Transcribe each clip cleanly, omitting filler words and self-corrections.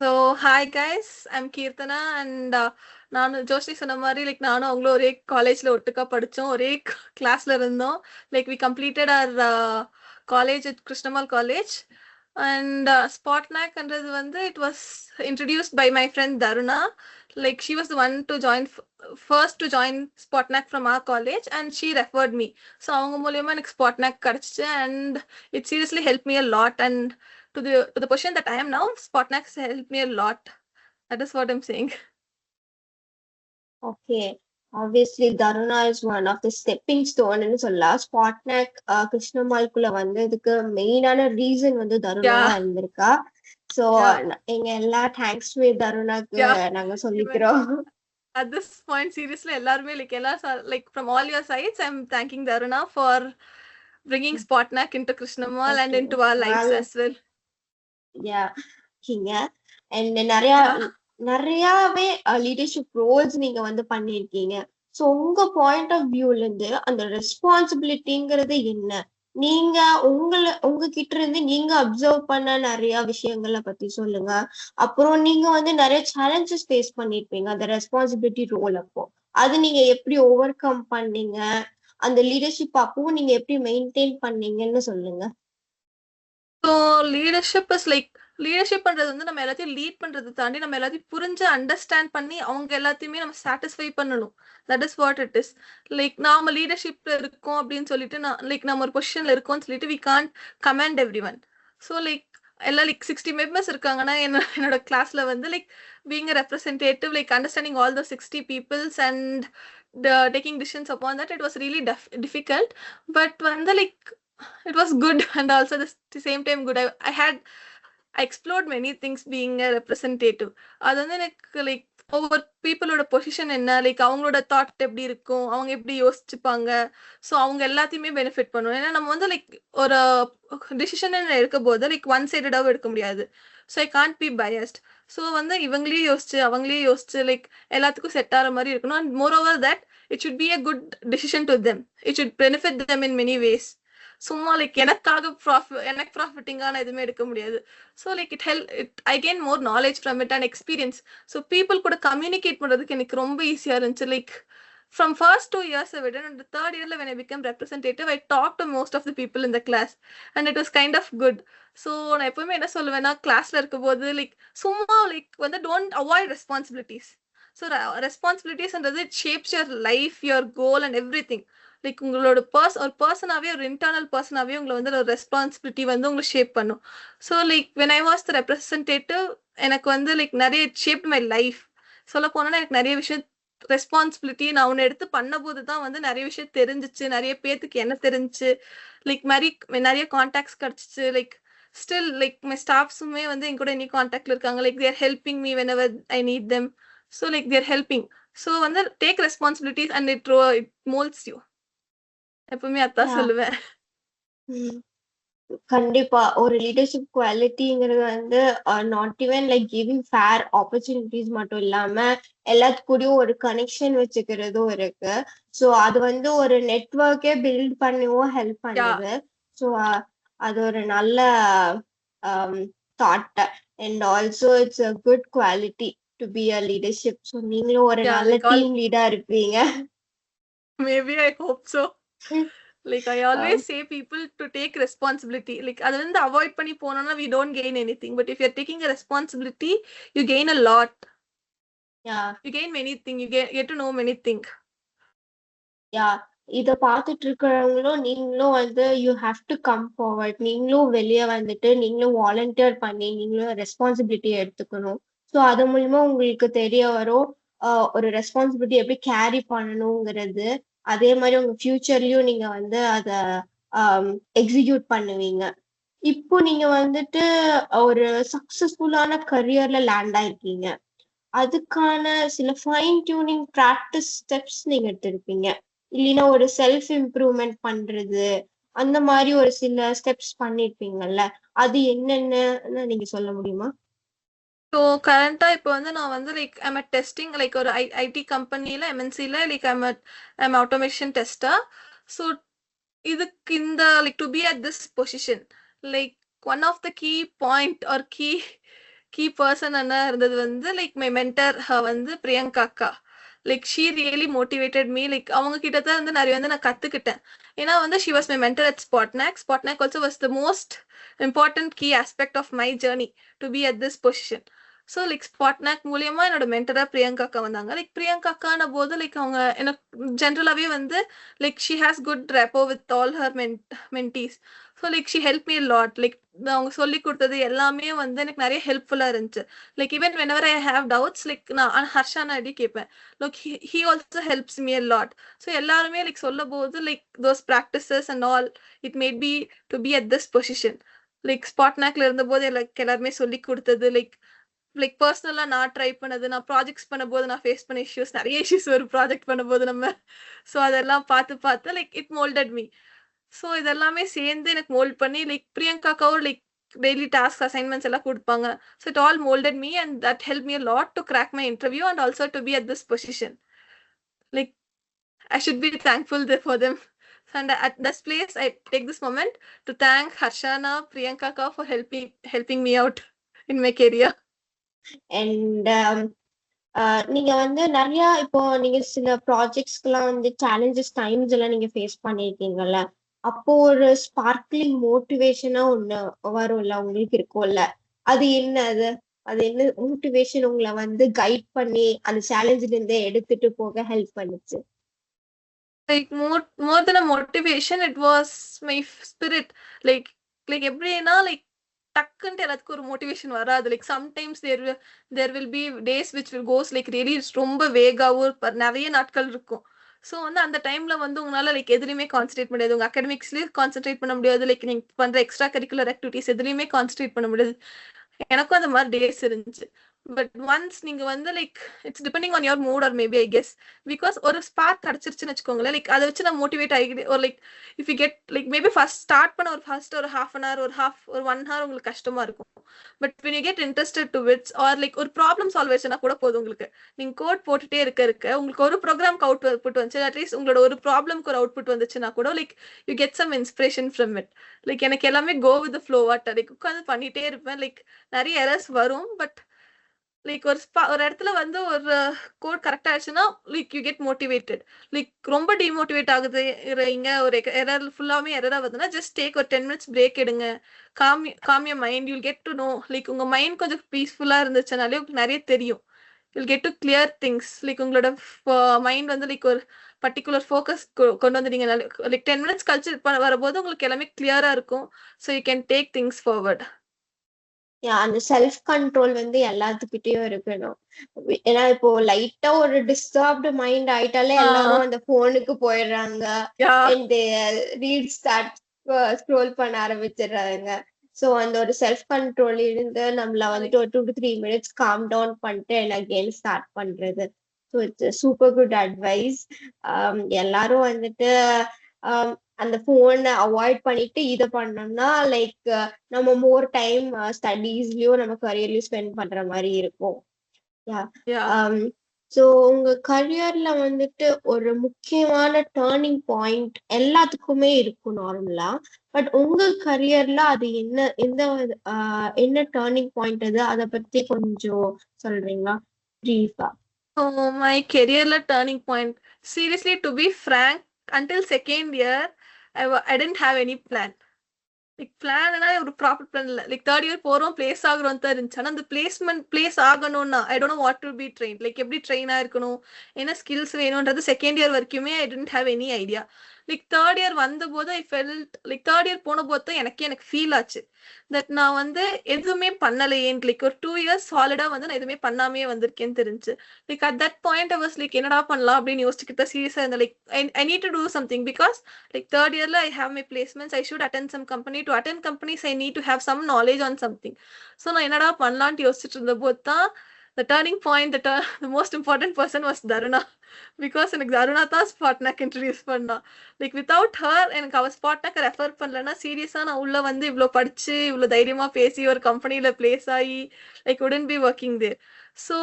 So, hi guys, I'm Keertana and நான் ஜோஷ்னி சொன்ன மாதிரி நானும் அவங்களும் ஒரே காலேஜ்ல ஒட்டுக்கா படிச்சோம், ஒரே கிளாஸ்ல இருந்தோம். We completed our college at Krishnamal College. And Spotnackன்றது வந்து it was introduced by my friend Daruna. She was the one to join first to join Spotnack from our college and she referred me. So அவங்க மூலியமா எனக்கு Spotnack கிடைச்சிச்சு and it seriously helped me a lot. And to the position that I am now, Spotnack has helped me a lot. That is what I'm saying. Okay. Obviously, Daruna is one of the stepping stone ன்னு சொல்லலாம். ஸ்பாட்னாக் கிருஷ்ணமால்குள்ள வந்ததுக்கு மெயினான reason வந்து தருணாவா Yeah. இருந்திருக்கா. So Yeah. எங்க எல்லா thanks தருணாக்கு Yeah. நாங்க Even சொல்லிக்கிறோம். at this point, seriously, எல்லாருமே from all your sides, I'm thanking Daruna for bringing Spotnack into Krishnamal and into our lives as well. Yeah. And நிறையாவே leadership Rolle's நீங்க வந்து பண்ணிருக்கீங்க. So உங்க பாயிண்ட் ஆஃப் வியூல இருந்து அந்த ரெஸ்பான்சிபிலிட்டிங்கிறது என்ன? நீங்க உங்ககிட்ட இருந்து நீங்க அப்சர்வ் பண்ண நிறைய விஷயங்களை பத்தி சொல்லுங்க. அப்புறம் நீங்க வந்து நிறைய சேலஞ்சஸ் ஃபேஸ் பண்ணிருப்பீங்க அந்த ரெஸ்பான்சிபிலிட்டி ரோல். அப்போ அது நீங்க எப்படி ஓவர் கம் பண்ணீங்க? அந்த லீடர்ஷிப் அப்பவும் நீங்க எப்படி மெயின்டைன் பண்ணீங்கன்னு சொல்லுங்க. ஸோ லீடர்ஷிப் பண்றது வந்து நம்ம எல்லாத்தையும் லீட் பண்றதை தாண்டி நம்ம எல்லாத்தையும் புரிஞ்சு அண்டர்ஸ்டாண்ட் பண்ணி அவங்க எல்லாத்தையுமே நம்ம சாட்டிஸ்ஃபை பண்ணணும். That is what it is. நாம லீடர்ஷிப்ல இருக்கோம் அப்படின்னு சொல்லிட்டு நம்ம ஒரு பொசிஷன்ல இருக்கோம்னு சொல்லிட்டு we can't command every one. So எல்லாம் 60 மெம்பர்ஸ் இருக்காங்கன்னா என்னோட கிளாஸ்ல வந்து being a representative understanding all the 60 peoples and taking decisions upon that, it was really difficult. But வந்து it was good and also the same time good. I explored many things being a representative. அது வந்து எனக்கு ஒவ்வொரு பீப்புளோட position என்ன, அவங்களோட thought எப்படி இருக்கும், அவங்க எப்படி யோசிச்சுப்பாங்க, ஸோ அவங்க எல்லாத்தையுமே பெனிஃபிட் பண்ணுவோம். ஏன்னா நம்ம வந்து ஒரு டிசிஷன் எடுக்க போது ஒன் சைடடாகவும் எடுக்க முடியாது. So I can't be biased. So வந்து இவங்களையும் யோசிச்சு அவங்களே யோசிச்சு எல்லாத்துக்கும் செட் ஆகிற மாதிரி இருக்கணும். And more over that it should be a good decision to them. It should benefit them in many ways. சும்மா எனக்காக எனக்கு ப்ராஃபிட்டிங்கான எதுவுமே எடுக்க முடியாது. So I gain more knowledge from it and experience. So people கூட கம்யூனிகேட் பண்ணுறதுக்கு எனக்கு ரொம்ப ஈஸியாக இருந்துச்சு. From first 2 years of it, and the third year when I became representative, I talked to most of the people in the class and it was kind of good. So நான் எப்பவுமே என்ன சொல்லுவேன்னா, கிளாஸ்ல இருக்கும் போது சும்மா வந்து don't avoid responsibilities. So ரெஸ்பான்சிபிலிட்டிஸ்ன்றது it shapes your life, your goal and everything. உங்களோட ஒரு பர்சனாவே, ஒரு இன்டர்னல் பர்சனாவே உங்களை வந்து ஒரு ரெஸ்பான்சிபிலிட்டி வந்து உங்களை ஷேப் பண்ணும். So when I was the representative, எனக்கு வந்து நிறைய ஷேப் மை லைஃப். சொல்ல போனோன்னா எனக்கு நிறைய விஷயம் ரெஸ்பான்சிபிலிட்டி நான் ஒன்று எடுத்து பண்ண போது தான் வந்து நிறைய விஷயம் தெரிஞ்சிச்சு, நிறைய பேத்துக்கு என்ன தெரிஞ்சிச்சு, நிறைய கான்டாக்ட்ஸ் கிடைச்சிச்சு. ஸ்டில் மை ஸ்டாஃப்ஸுமே வந்து என் கூட இனி கான்டாக்ட்ல இருக்காங்க. they are helping me whenever I need them. So they are helping. So வந்து take responsibilities and it molds you. எப்பவுமே அதான் சொல்லுவேன். கண்டிப்பா ஒரு லீடர்ஷிப் குவாலிட்டிங்கிறது வந்து not even giving fair opportunities மட்டும் இல்லாம எல்லாத்துக்கூடயும் ஒரு கனெக்ஷன் வச்சுக்கிறதும் இருக்கு. ஸோ அது வந்து ஒரு நெட்வொர்க்கே பில்ட் பண்ணவும் ஹெல்ப் பண்ணுது. ஸோ அது ஒரு நல்ல thought. And also it's a good quality to be a leadership. So நீங்களும் ஒரு நல்ல டீம் லீடா இருப்பீங்க. Maybe I hope so. I always say people to take responsibility. அது வந்து avoid பண்ணி போனோம்னா we don't gain anything. But if you're taking a responsibility, you gain a lot. Yeah. You gain many things. You get to know many things. Yeah. இத பார்த்துட்டு இருக்கிறவங்களும் நீங்களும் வந்து you have to come forward. நீங்களும் வெளியே வந்துட்டு நீங்களும் volunteer பண்ணி நீங்களும் ரெஸ்பான்சிபிலிட்டி எடுத்துக்கணும். ஸோ அது மூலியமா உங்களுக்கு தெரிய வரும் ஒரு ரெஸ்பான்சிபிலிட்டி எப்படி கேரி பண்ணணுங்கிறது. அதே மாதிரி உங்க ஃபியூச்சர்லயும் நீங்க வந்து அதை எக்ஸிக்யூட் பண்ணுவீங்க. இப்போ நீங்க வந்துட்டு ஒரு சக்சஸ்ஃபுல்லான கரியர்ல லேண்ட் ஆயிருக்கீங்க. அதுக்கான சில ஃபைன் டியூனிங் ப்ராக்டிஸ் ஸ்டெப்ஸ் நீங்க எடுத்திருப்பீங்க. இல்லைன்னா ஒரு செல்ஃப் இம்ப்ரூவ்மெண்ட் பண்றது அந்த மாதிரி ஒரு சில ஸ்டெப்ஸ் பண்ணிருப்பீங்கல்ல, அது என்னென்னு நீங்க சொல்ல முடியுமா? ஸோ கரண்டா இப்போ வந்து நான் வந்து ஐம் அ டெஸ்டிங் ஒரு ஐடி கம்பெனியில் எம்என்சியில் ஐம் ஆட்டோமேஷன் டெஸ்டர். ஸோ இதுக்கு இந்த to be at this position one of the key point are key key person என்ன இருந்தது வந்து லைக் மை மென்டர் வந்து பிரியங்கா அக்கா. Like she really motivated me. Like அவங்க கிட்ட தான் வந்து நிறைய வந்து நான் கத்துக்கிட்டேன். ஏன்னா வந்து she was my mentor at Spotnaak. Spotnaak also was the most important key aspect of my journey to be at this position. So like Spotnaak மூலியமா என்னோட மென்டரா பிரியங்கா அக்கா வந்தாங்க. லைக் பிரியங்கா அக்கான போது லைக் அவங்க எனக்கு ஜென்ரலாவே வந்து like she has good rapport with all her mentees. So like she help me lot. Like அவங்க சொல்லி கொடுத்தது எல்லாமே வந்து எனக்கு நிறைய ஹெல்ப்ஃபுல்லா இருந்துச்சு. Like even whenever I have doubts like நான் ஹர்ஷானா அடி கேட்பேன். Like he also helps me a lot. So எல்லாருமே லைக் சொல்லும் போது like those practices and all it made be to be at this position. Like ஸ்பாட்நாக்ல இருந்த போது எனக்கு எல்லாருமே சொல்லி கொடுத்தது லைக் லைக் பர்சனலா நான் ட்ரை பண்ணது, நான் ப்ராஜெக்ட்ஸ் பண்ணும்போது நான் ஃபேஸ் பண்ண இஷ்யூஸ், நிறைய இஷ்யூஸ் ஒரு ப்ராஜெக்ட் பண்ணும்போது நம்ம. ஸோ அதெல்லாம் பார்த்து பார்த்து like it moulded me. So இதெல்லாமே சேர்ந்து எனக்கு மோல்ட் பண்ணி லைக் பிரியங்காக்காவும் லைக் டெய்லி டாஸ்க் அசைன்மெண்ட்ஸ் எல்லாம் கொடுப்பாங்க. So it all moulded me and that help me lot to crack my interview and also to be at this position. Like I should be thankful for them. And at this place, I take this moment to thank Harshana, Priyanka ka for helping me out in my career. And நீங்க வந்து நிறைய இப்போ நீங்க சில ப்ராஜெக்ட்ஸ்க்குலாம் வந்து challenges times எல்லாம் நீங்க face பண்ணிருக்கீங்கல்ல, அப்போ ஒரு ஸ்பார்க்லிங் மோட்டிவேஷனா ஒண்ணு வரும்ல, உங்களுக்கு இருக்கும்ல, அது என்ன? அது என்ன மோட்டிவேஷன் உங்களை வந்து கைட் பண்ணி அந்த சேலஞ்சில இருந்தே எடுத்துட்டு போக ஹெல்ப் பண்ணுச்சு? Like more than a motivation, it was my spirit. Like எப்படின்னா லைக் டக்குன்ட்டு எல்லாத்துக்கும் ஒரு மோட்டிவேஷன் வராது. Like sometimes there will be days which will goes like really ரொம்ப வேகாவும் நிறைய நாட்கள் இருக்கும். ஸோ வந்து அந்த டைம்ல வந்து உங்களால லைக் எதுலையுமே கான்சன்ட்ரேட் பண்ண முடியாது. உங்க அகாடமிக்ஸ்லயும் கான்சன்ட்ரேட் பண்ண முடியாது. லைக் நீங்க பண்ற எக்ஸ்ட்ரா கரிக்குலர் ஆக்டிவிட்டிஸ் எதுலையுமே கான்சன்ட்ரேட் பண்ண முடியாது. எனக்கும் அந்த மாதிரி டேஸ் இருந்துச்சு. பட் ஒன்ஸ் நீங்க வந்து like it's depending on your mood or maybe I guess. Because ஒரு ஸ்பார்க் கிடைச்சிருச்சுன்னு வச்சுக்கோங்களேன், லைக் அதை வச்சு நான் மோட்டிவேட் ஆகிட்டு ஒரு like if you get like maybe first start பண்ண ஒரு ஹாஃப் அன் ஹவர் ஒரு 1 ஹவர் உங்களுக்கு கஷ்டமா இருக்கும். But when you get interested to it or like ஒரு ப்ராப்ளம் சால்வேஷனா கூட போதும். உங்களுக்கு நீங்க கோட் போட்டுட்டே இருக்க உங்களுக்கு ஒரு ப்ரோக்ராம்க்கு அவுட்புட் வந்துச்சு, அட்லீஸ்ட் உங்களோட ஒரு ப்ராப்ளம்க்கு ஒரு அவுட்புட் வந்துச்சுன்னா கூட like you get some inspiration from it. Like எனக்கு எல்லாமே go with flow water like உட்காந்து பண்ணிட்டே இருப்பேன். லைக் நிறைய எரர்ஸ் வரும். பட் லைக் ஒரு இடத்துல வந்து ஒரு கோட் கரெக்ட் ஆயிடுச்சுன்னா like you get motivated. Like ரொம்ப டிமோட்டிவேட் ஆகுது ஒரு எரர் ஃபுல்லாமே எரரா வருதுன்னா ஜஸ்ட் டேக் ஒரு 10 minutes பிரேக் எடுங்க. Com your mind. You'll get to know like உங்க மைண்ட் கொஞ்சம் பீஸ்ஃபுல்லா இருந்துச்சுனாலே உங்களுக்கு நிறைய தெரியும். You'll get to clear things. Like உங்களோட மைண்ட் வந்து லைக் ஒரு பர்டிகுலர் ஃபோக்கஸ் கொண்டு வந்துட்டீங்க. லைக் 10 minutes கழிச்சு வரும்போது உங்களுக்கு எல்லாமே கிளியரா இருக்கும். So you can take things forward. அந்த செல்ஃப் கண்ட்ரோல் வந்து எல்லாத்துக்கிட்டயும் இருக்கணும். ஏன்னா இப்போ லைட்டா ஒரு டிஸ்டர்ப்டு மைண்ட் ஆயிட்டாலே எல்லாரும் அந்த போனுக்கு போயிடுறாங்க. ரீட் ஸ்டார்ட் ஸ்க்ரோல் பண்ண ஆரம்பிச்சிடுறாங்க. ஸோ அந்த ஒரு செல்ஃப் கண்ட்ரோல் இருந்து நம்மள வந்துட்டு ஒரு 2 to 3 minutes காம் டவுன் பண்ணிட்டு அகெயின் ஸ்டார்ட் பண்றது. So it's super good advice. எல்லாரும் வந்துட்டு அந்த போனை அவாய்ட் பண்ணிட்டு இதை பண்ணோம்னா லைக் நம்ம மோர் டைம் ஸ்டடீஸ்லயும் நம்ம கரியர்லயும் ஸ்பெண்ட் பண்ற மாதிரி இருக்கும். ஸோ உங்க கரியர்ல வந்துட்டு ஒரு முக்கியமான டேர்னிங் பாயிண்ட் எல்லாத்துக்குமே இருக்கும் நார்மலா. பட் உங்க கரியர்ல அது என்ன டேர்னிங் பாயிண்ட் அது, அதை பத்தி கொஞ்சம் சொல்றீங்களா பிரீஃபா? My career turning point. Seriously, to be frank, until second year, I didn't have any plan. Like பிளான்னா ஒரு ப்ராப்பர் பிளான் இல்லை. லைக் தேர்ட் இயர் போகிறோம், பிளேஸ் ஆகுறோம் தான் இருந்துச்சு. ஆனால் அந்த பிளேஸ் ஆகணும்னா I don't know what to be train. Like எப்படி ட்ரெயினாக இருக்கணும், என்ன ஸ்கில்ஸ் வேணும்ன்றது செகண்ட் இயர் வரைக்குமே I don't have any idea. Like third year வந்தபோது I felt like third year போன போது தான் எனக்கு ஃபீல் ஆச்சு தட் நான் வந்து எதுவுமே பண்ணலையேன்னு. லைக் ஒரு 2 years சாலிடா வந்து நான் எதுவுமே பண்ணாமே வந்திருக்கேன்னு தெரிஞ்சு. Like at that point I was like என்னடா பண்ணலாம் அப்படின்னு யோசிச்சுக்கிட்டு சீரியஸா இருந்தேன். Like I need to do something because like third இயர்ல I have my placements. I should attend some company. To attend companies I need to have some knowledge on something. So நான் என்னடா பண்ணலான்ட்டு யோசிச்சுட்டு இருந்த போது தான் the turning point, the most important person was Daruna. Because எனக்கு தருணா தான் ஸ்பாட்நாக் introduce பண்ணா. லைக் வித்தவுட் ஹர் எனக்கு அவ ஸ்பாட்நாக் ரெஃபர் பண்ணலன்னா சீரியஸா நான் உள்ள வந்து இவ்வளோ படிச்சு இவ்வளோ தைரியமா பேசி ஒரு கம்பெனில பிளேஸ் ஆகி like wouldn't be working there. So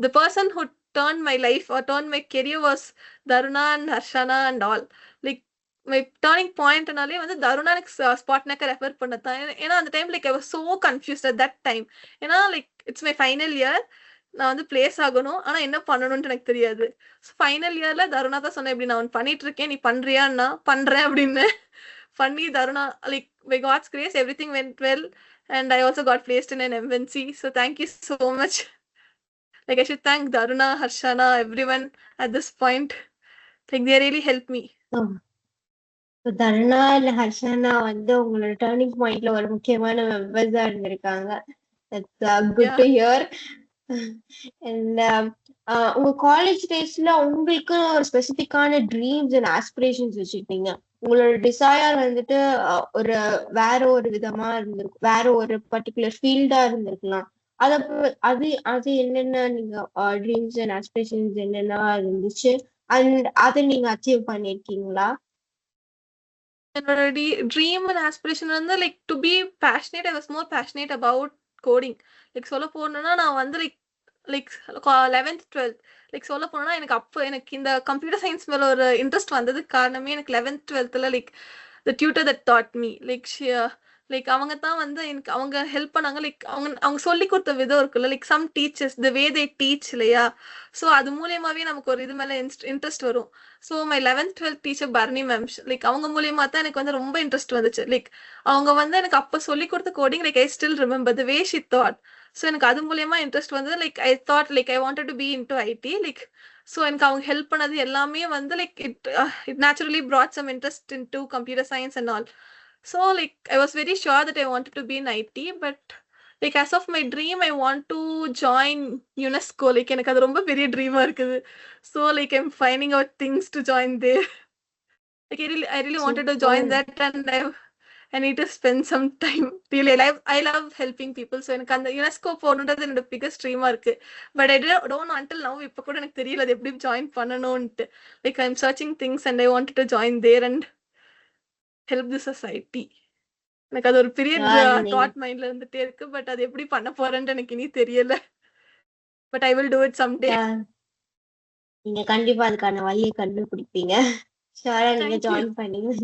the person who turned my life or turned my career was Daruna and Harshana and all. Like my turning பாயிண்ட்னாலே வந்து தருணா எனக்கு ஸ்பாட்னாக்க ரெஃபர் பண்ணதான். ஏன்னா அந்த time like I was so confused at that time. ஏன்னா like it's my final year, நான் வந்து பிளேஸ் ஆகணும், ஆனா என்ன பண்ணணும்னு எனக்கு தெரியாது. ஃபைனல் இயர்ல தருணா தான் சொன்னேன், இப்படி நான் பண்ணிட்டு இருக்கேன், நீ பண்றியான்னா பண்றேன் அப்படின்னு பண்ணி தருணா like by God's grace everything went well and I also got placed in an MNC. So thank you so much. Like I should thank Daruna, Harshana, everyone at this point. Like they really helped me. Taruna இல்ல ஹர்ஷனா வந்து உங்களோட turning பாயிண்ட்ல ஒரு முக்கியமான மெம்பர்ஸா இருந்திருக்காங்க. Good to hear. And உங்க college டேஸ்ல உங்களுக்கு ஒரு ஸ்பெசிபிக்கான ட்ரீம்ஸ் அண்ட் ஆஸ்பிரேஷன்ஸ் வச்சிருப்பீங்க. உங்களோட டிசைர் வந்துட்டு ஒரு வேற ஒரு விதமா இருந்திருக்கும், வேற ஒரு பர்டிகுலர் ஃபீல்டா இருந்திருக்கலாம். அது அது என்னென்ன நீங்க ட்ரீம்ஸ் அண்ட் ஆஸ்பிரேஷன்ஸ் என்னென்ன இருந்துச்சு அண்ட் அதை நீங்க அச்சீவ் பண்ணிருக்கீங்களா? என்னோட ட்ரீம் அண்ட் ஆஸ்பிரேஷன் வந்து like to be passionate. I was more passionate about coding. Like சொல்ல போனோம்னா நான் வந்து லைக் 11th 12th லைக் சொல்ல போனோம்னா எனக்கு அப்போ எனக்கு இந்த கம்ப்யூட்டர் சயின்ஸ் மேல ஒரு இன்ட்ரெஸ்ட் வந்ததுக்கு காரணமே எனக்கு 11th 12thல like the tutor that taught me like அவங்க தான் வந்து எனக்கு அவங்க ஹெல்ப் பண்ணாங்க. லைக் அவங்க சொல்லி கொடுத்த விதம் இருக்குல்ல, like some teachers the way they teach இல்லையா, ஸோ அது மூலியமாவே நமக்கு ஒரு இது மேல இன்ட்ரெஸ்ட் வரும். So my 11th 12th teacher Barni ma'am, like அவங்க மூலியமா தான் எனக்கு வந்து ரொம்ப இன்ட்ரெஸ்ட் வந்துச்சு. லைக் அவங்க வந்து எனக்கு அப்போ சொல்லி கொடுத்த coding like I still remember the way she taught. So எனக்கு அது மூலியமா இன்ட்ரெஸ்ட் வந்தது. Like I thought like I wanted to be into IT. Like so எனக்கு அவங்க ஹெல்ப் பண்ணது எல்லாமே வந்து like it naturally brought some interest into computer science and all. So like I was very sure that I wanted to be in IT, but like as of my dream I want to join UNESCO. Like எனக்கு அது ரொம்ப பெரிய ட்ரீமா இருக்குது. So like I'm finding out things to join there. Like I really wanted to join that, and I need to spend some time. Really I love helping people. So எனக்கு அந்த UNESCO போகணுன்றது என்னோட biggest ட்ரீமா இருக்கு. But I don't know until now. இப்போ கூட எனக்கு தெரியல அது எப்படி join பண்ணணும்ட்டு. Like I'm searching things and I wanted to join there and help the society. எனக்கு அது ஒரு பெரிய தாட் மைண்ட்ல இருந்துட்டே இருக்கு. பட் அது எப்படி பண்ண போறேன்னு எனக்கு இனி தெரியல. But I will do it some day. நீங்க கண்டிப்பா அதுக்கான வழியை கண்டுபிடிப்பீங்க. ஷூரா நீங்க ஜாயின் பண்ணீங்க.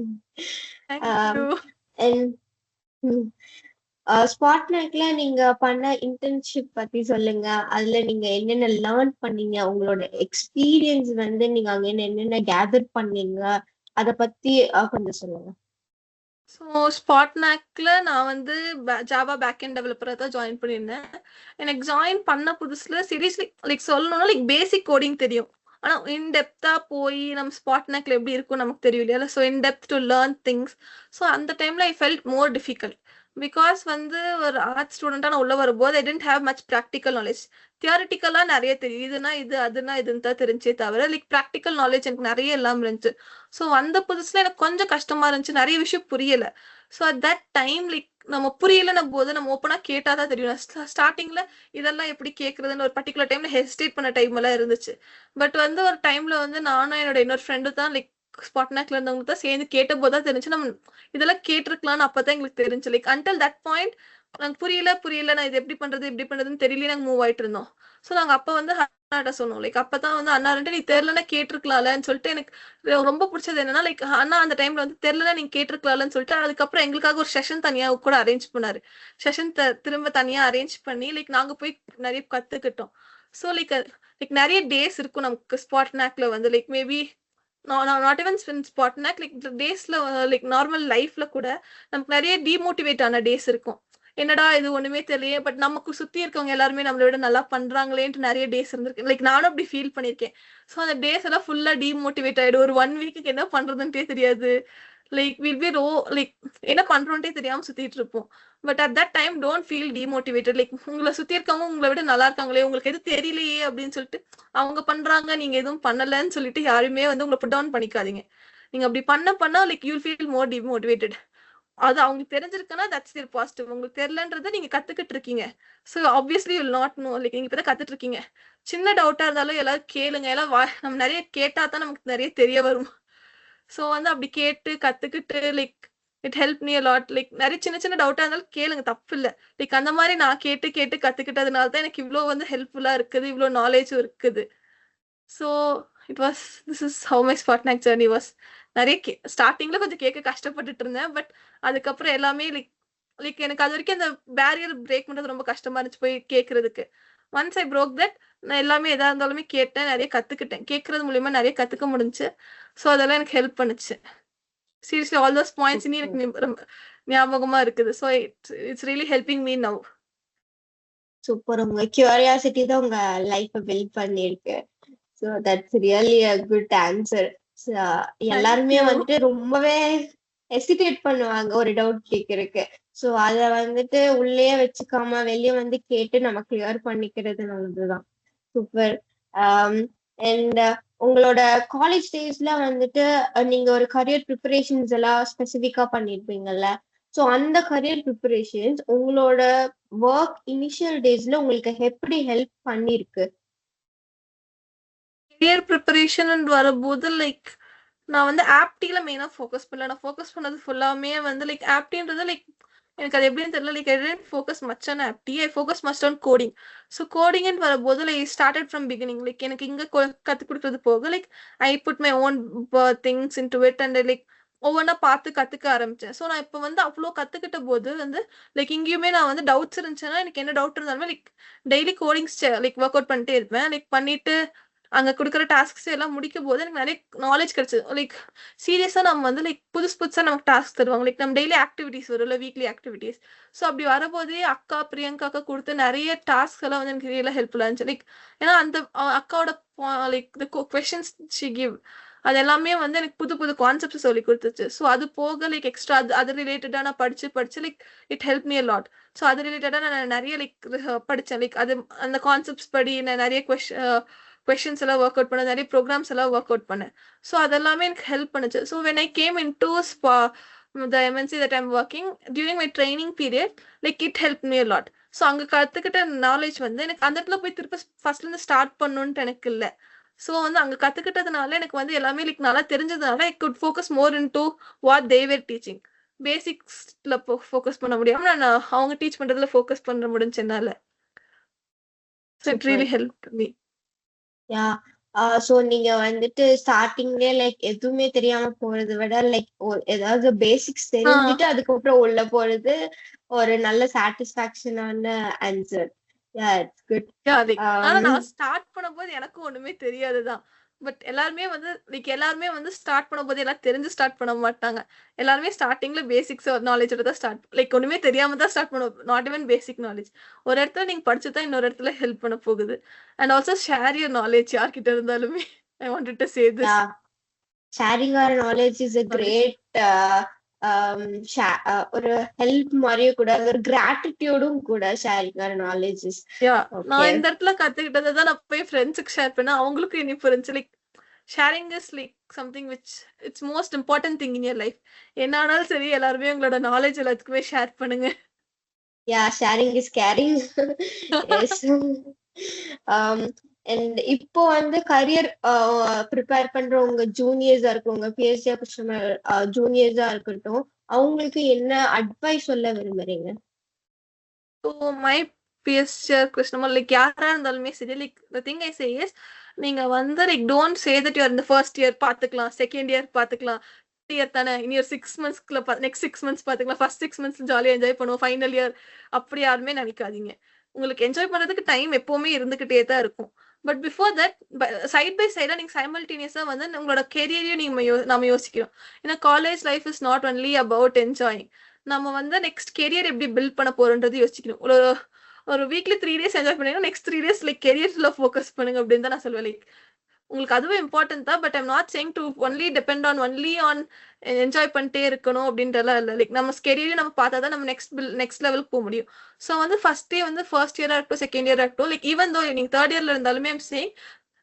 ஸ்பாட்நெட்ல நீங்க பண்ண இன்டர்ன்ஷிப் பத்தி சொல்லுங்க. அதுல நீங்க என்னென்ன லேர்ன் பண்ணீங்க, உங்களோட எக்ஸ்பீரியன்ஸ் வந்து நீங்க அங்க என்னென்ன கேதர் பண்ணீங்க, அத பத்தி கொஞ்சம் சொல்லுங்க. ஸோ ஸ்பாட்நேக்ல நான் வந்து ஜாவா பேக்எண்ட் டெவலப்பராக தான் ஜாயின் பண்ணியிருந்தேன். எனக்கு ஜாயின் பண்ண புதுசுல சீரியஸ்லி லைக் சொல்லணும்னா லைக் பேசிக் கோடிங் தெரியும். ஆனால் இன்டெப்த்தாக போய் நம்ம ஸ்பாட்நேக்ல எப்படி இருக்கும் நமக்கு தெரியும் இல்லையா. So in depth to learn things. So அந்த டைம்ல I felt more difficult. Because வந்து ஒரு ஆர்ட் ஸ்டூடெண்ட்டாக நான் உள்ள வரும்போது I didn't have much practical knowledge. தியாரிட்டிக்கலா நிறைய தெரியும், இதுனா இது அதுனா இதுன்னு தான் தெரிஞ்சே தவிர லைக் ப்ராக்டிக்கல் நாலேஜ் எனக்கு நிறைய எல்லாம் இருந்துச்சு. ஸோ வந்த புதுசுல எனக்கு கொஞ்சம் கஷ்டமா இருந்துச்சு, நிறைய விஷயம் புரியல. So at that time like நம்ம புரியலன்ன போது நம்ம ஓப்பனா கேட்டாதான் தெரியும். ஸ்டார்டிங்ல இதெல்லாம் எப்படி கேட்கறதுன்னு ஒரு பர்டிகுலர் டைம்ல ஹெசிடேட் பண்ண டைம் எல்லாம் இருந்துச்சு. பட் வந்து ஒரு டைம்ல வந்து நானும் என்னோட இன்னொரு ஃப்ரெண்டு தான் லைக் ஸ்பாட்நேக்ல இருந்தவங்க தான் சேர்ந்து கேட்ட போதுதான் தெரிஞ்சு நம்ம இதெல்லாம் கேட்டிருக்கலாம்னு அப்பதான் எங்களுக்கு தெரிஞ்சு. லைக் அன்டில் தட் பாயிண்ட் நாங்க புரியல நான் இது எப்படி பண்றதுன்னு தெரியல நாங்க மூவ் ஆயிட்டு இருந்தோம். ஸோ நாங்க அப்ப வந்து அண்ணாட்ட சொன்னோம். லைக் அப்பதான் வந்து அண்ணா நீ தெரியலன்னா கேட்டிருக்கலாம்லன்னு சொல்லிட்டு. எனக்கு ரொம்ப பிடிச்சது என்னன்னா லைக் அண்ணா அந்த டைம்ல வந்து தெரியலன்னா நீங்க கேட்டிருக்கலாம்னு சொல்லிட்டு அதுக்கப்புறம் எங்களுக்காக ஒரு செஷன் தனியா கூட அரேஞ்ச் பண்ணாரு. செஷன் திரும்ப தனியா அரேஞ்ச் பண்ணி லைக் நாங்க போய் நிறைய கத்துக்கிட்டோம். ஸோ லைக் நிறைய டேஸ் இருக்கும் நமக்கு ஸ்பாட்நேக்ல வந்து like maybe not even Spotnaak like டேஸ்ல லைக் நார்மல் லைஃப்ல கூட நமக்கு நிறைய டிமோட்டிவேட் ஆன டேஸ் இருக்கும். என்னடா இது ஒண்ணுமே தெரியலையே, பட் நமக்கு சுத்தி இருக்கவங்க எல்லாருமே நம்மளை விட நல்லா பண்றாங்களேன்ட்டு நிறைய டேஸ் இருந்திருக்கு. லைக் நானும் அப்படி ஃபீல் பண்ணிருக்கேன். ஸோ அந்த டேஸ் எல்லாம் ஃபுல்லா டிமோட்டிவேட் ஆயிடும். ஒரு 1 வீக்குக்கு என்ன பண்றதுன்ட்டே தெரியாது. லைக் வில் பி லைக் என்ன பண்றோன்ட்டே தெரியாம சுத்திட்டு இருப்போம். But at that time don't feel demotivated. Like உங்களை சுத்தி இருக்கவங்க உங்களை விட நல்லா இருக்காங்களே, உங்களுக்கு எதுவும் தெரியலையே அப்படின்னு சொல்லிட்டு அவங்க பண்றாங்க நீங்க எதுவும் பண்ணலன்னு சொல்லிட்டு யாருமே வந்து உங்களை புட் டவுன் பண்ணிக்காதீங்க. நீங்க அப்படி பண்ணா like you feel more demotivated. அது அவங்களுக்கு தெரிஞ்சிருக்குன்னா தட்ஸ் தியர் பாசிட்டிவ். உங்களுக்கு தெரியலன்றதை நீங்க கத்துக்கிட்டு இருக்கீங்க. So obviously you will not know. Like நீங்க இப்பதான் கத்துட்டு இருக்கீங்க. சின்ன டவுட்டா இருந்தாலும் எல்லாரும் கேளுங்க. எல்லாம் நம்ம நிறைய கேட்டா தான் நமக்கு நிறைய தெரிய வரும். ஸோ வந்து அப்படி கேட்டு கத்துக்கிட்டு like it help me lot. Like நிறைய சின்ன சின்ன டவுட்டா இருந்தாலும் கேளுங்க, தப்பு இல்லை. லைக் அந்த மாதிரி நான் கேட்டு கேட்டு கத்துக்கிட்டதுனால தான் எனக்கு இவ்வளோ வந்து ஹெல்ப்ஃபுல்லா இருக்குது, இவ்வளோ நாலேஜும் இருக்குது. So this is how my Spotnaak journey was. நிறைய ஸ்டார்டிங்ல கொஞ்சம் கேட்க கஷ்டப்பட்டுட்டு இருந்தேன். பட் அதுக்கப்புறம் எல்லாமே லைக் லைக் எனக்கு அது வரைக்கும் அந்த பேரியர் பிரேக் பண்றது ரொம்ப கஷ்டமா இருந்துச்சு போய் கேட்கறதுக்கு. ஒன்ஸ் ஐ ப்ரோக் தட் நான் எல்லாமே எதா இருந்தாலுமே கேட்டேன், நிறைய கத்துக்கிட்டேன். கேட்கறது மூலியமா நிறைய கத்துக்க முடிஞ்சுச்சு. ஸோ அதெல்லாம் எனக்கு ஹெல்ப் பண்ணுச்சு. சீரியஸ்லி ஆல் தோஸ் பாயிண்ட்ஸ் இனி எனக்கு ஞாபகமா இருக்குது. So it's really helping me now. Super. உங்க கியூரியாசிட்டி தான் உங்க லைஃப பில்ட் பண்ணிருக்கு. So that's really a good answer. எல்லாருமே தேங்க்யூ. வந்துட்டு ரொம்பவே ஹெசிடேட் பண்ணுவாங்க ஒரு டவுட் கேட்கறதுக்கு. ஸோ அத வந்துட்டு உள்ளேயே வச்சுக்காம வெளியே வந்து கேட்டு நம்ம கிளியர் பண்ணிக்கிறது நல்லதுதான். சூப்பர். அண்ட் உங்களோட காலேஜ் டேஸ்ல வந்துட்டு நீங்க ஒரு கரியர் ப்ரிப்பரேஷன்ஸ் எல்லாம் ஸ்பெசிஃபிக்கா பண்ணிருப்பீங்கல்ல. ஸோ அந்த கரியர் ப்ரிப்பரேஷன்ஸ் உங்களோட ஒர்க் இனிஷியல் டேஸ்ல உங்களுக்கு எப்படி ஹெல்ப் பண்ணிருக்கு? கரியர் ப்ரிப்பரேஷன் வரும்போது லைக் நான் வந்து ஆப்டில மெயினா ஃபோக்கஸ் பண்ணல. நான் ஃபோக்கஸ் பண்ணது ஃபுல்லாமே வந்து லைக் ஆப்டின்றது லைக் எனக்கு அது எப்படின்னு தெரியல. Like I didn't focus much on apti. I focus much on coding. So கோடிங்னு வரும்போது like started from beginning. Like எனக்கு இங்க கற்றுக் கொடுக்கறது போக like I put my own things in to it and like ஒவ்வொன்றா பார்த்து கற்றுக்க ஆரம்பிச்சேன். ஸோ நான் இப்போ வந்து அவ்வளோ கற்றுக்கிட்ட போது வந்து லைக் இங்கேயுமே நான் வந்து டவுட்ஸ் இருந்துச்சுன்னா எனக்கு என்ன டவுட் இருந்தாலுமே like daily codings like work out பண்ணிட்டே இருப்பேன். லைக் பண்ணிட்டு அங்க குடுக்குற டாஸ்க்ஸ் எல்லாம் முடிக்கும் போது எனக்கு நிறைய நாலேஜ் கிடைச்சது. லைக் சீரியஸா நம்ம வந்து லைக் புதுசா நமக்கு டாஸ்க் தருவாங்க. லைக் நம்ம டெய்லி ஆக்டிவிட்டிஸ் வரும்ல, வீக்லி ஆக்டிவிட்டிஸ். ஸோ அப்படி வரும்போதே அக்கா பிரியங்காக்கா கொடுத்த நிறைய டாஸ்க் எல்லாம் வந்து எனக்கு ரியலா ஹெல்ப்ஃபுல்லா இருந்துச்சு. லைக் ஏன்னா அந்த அக்காவோட like the questions she give அது எல்லாமே வந்து எனக்கு புது புது கான்செப்ட்ஸ் சொல்லி கொடுத்துச்சு. ஸோ அது போக லைக் எக்ஸ்ட்ரா அது ரிலேட்டடா நான் படிச்சு like it help me lot. So அது ரிலேட்டடா நான் நிறைய லைக் படிச்சேன். லைக் அது அந்த கான்செப்ட்ஸ் படி நான் நிறைய கொஸ்டின்ஸ் எல்லாம் ஒர்க் அவுட் பண்ணேன். நிறைய ப்ரோக்ராம்ஸ் எல்லாம் ஒர்க் அவுட் பண்ணேன். ஸோ அதெல்லாமே எனக்கு ஹெல்ப் பண்ணுச்சு. So when I came in to the MNC that I'm working during my training period, like it helped me a lot. So அங்க கத்துக்கிட்ட நாலேஜ் வந்து எனக்கு அந்த இடத்துல போய் திருப்ப ஃபர்ஸ்ட்ல இருந்து ஸ்டார்ட் பண்ணணும்ட்டு எனக்கு இல்லை. ஸோ வந்து அங்க கத்துக்கிட்டதுனால எனக்கு வந்து எல்லாமே லைக் நல்லா தெரிஞ்சதுனால I could focus more in to what they were teaching. பேசிக்ஸ்ல ஃபோக்கஸ் பண்ண முடியாம நான் அவங்க டீச் பண்றதுல ஃபோக்கஸ் பண்ண முடிஞ்சு என்னால. So it really help me. Yeah. So நீங்க வந்துட்டு ஸ்டார்டிங்லயே லைக் எதுவுமே தெரியாம போறதை விட லைக் ஏதாவது பேசிக்ஸ் தெரிஞ்சுட்டு அதுக்கப்புறம் உள்ள போறது ஒரு நல்ல சாட்டிஸ்பாக்சனான ஆன்சர். Yeah, it's good. ஆனா நான் ஸ்டார்ட் பண்ணும்போது எனக்கும் ஒண்ணுமே தெரியாதுதான். பட் எல்லாருமே வந்து ஸ்டார்ட் பண்ணும்போது எல்லாம் தெரிஞ்சு ஸ்டார்ட் பண்ண மாட்டாங்க. எல்லாருமே ஸ்டார்டிங்ல பேசிக்ஸ் நாலேஜோட தான் ஸ்டார்ட், லைக் ஒண்ணுமே தெரியாம தான் ஸ்டார்ட் பண்ணுவோம். Not even basic knowledge. ஒரு இடத்துல நீங்க படிச்சுதான் இன்னொரு இடத்துல ஹெல்ப் பண்ண போகுது. And also share your knowledge யார்கிட்ட இருந்தாலுமே. I wanted to say this. Sharing our knowledge is a great ஒரு ஹெல்ப் மாதிரியும் கூட, ஒரு கிராட்டிடியூடும் கூட. Sharing our knowledges. நான் இந்த இடத்துல கத்துக்கிட்டதை தான் நான் போய் ஃப்ரெண்ட்ஸுக்கு ஷேர் பண்ணேன். அவங்களுக்கும் இனி புரிஞ்சு. Like sharing is like something which it's most important thing in your life. என்ன ஆனாலும் சரி எல்லாருமே உங்களோட நாலேஜ் எல்லாத்துக்குமே ஷேர் பண்ணுங்க. Yeah, sharing is caring. Yes. And இப்போ வந்து கரியர் ப்ரிப்பேர் பண்ற உங்க ஜூனியர்ஸா இருக்கும், உங்க பிஎஸ்சி ஜூனியர்ஸா இருக்கட்டும், அவங்களுக்கு என்ன அட்வைஸ் சொல்ல விரும்புறீங்க? ஸோ மை பிஎஸ்சிஆர் கிருஷ்ணமல் லைக் யாரா இருந்தாலுமே சரி, like the thing I say is நீங்க வந்து like don't say that you're இந்த ஃபர்ஸ்ட் இயர் பார்த்துக்கலாம், செகண்ட் இயர் பார்த்துக்கலாம், இயர் தானே இனி ஒரு 6 monthsக்குள்ள நெக்ஸ்ட் 6 months பார்த்துக்கலாம், ஃபர்ஸ்ட் 6 months ஜாலியாக என்ஜாய் பண்ணுவோம், ஃபைனல் இயர் அப்படி யாருமே நினைக்காதீங்க. உங்களுக்கு என்ஜாய் பண்ணுறதுக்கு டைம் எப்போவுமே இருந்துகிட்டே தான் இருக்கும். But before that side by சைடாக நீங்கள் சைமல்டேனியஸாக வந்து உங்களோட கெரியரையும் நம்ம யோசிக்கிறோம். ஏன்னா college life is not only about enjoying. நம்ம வந்து நெக்ஸ்ட் கெரியர் எப்படி பில்ட் பண்ண போறோன்றது யோசிக்கணும். ஒரு வீக்லி 3 days என்ஜாய் பண்ணீங்கன்னா நெக்ஸ்ட் 3 days லைக் கெரியர்ல ஃபோக்கஸ் பண்ணுங்க அப்படின்னு தான் நான் சொல்லுவேன். லைக் உங்களுக்கு அதுவும் இம்பார்ட்டன்ட் தான். But I'm not saying to only depend on enjoy பண்ணிட்டே இருக்கணும் அப்படின்றலாம் இல்லை. லைக் நம்ம கெரியரையும் நம்ம பார்த்தா தான் நம்ம நெக்ஸ்ட் லெவலுக்கு போக முடியும். ஸோ வந்து ஃபர்ஸ்ட் இயரா இருக்கட்டும், செகண்ட் இயரா இருக்கட்டும், லைக் ஈவன் தோ நீங்க தேர்ட் இயர்ல இருந்தாலுமே ஐம் சேயிங்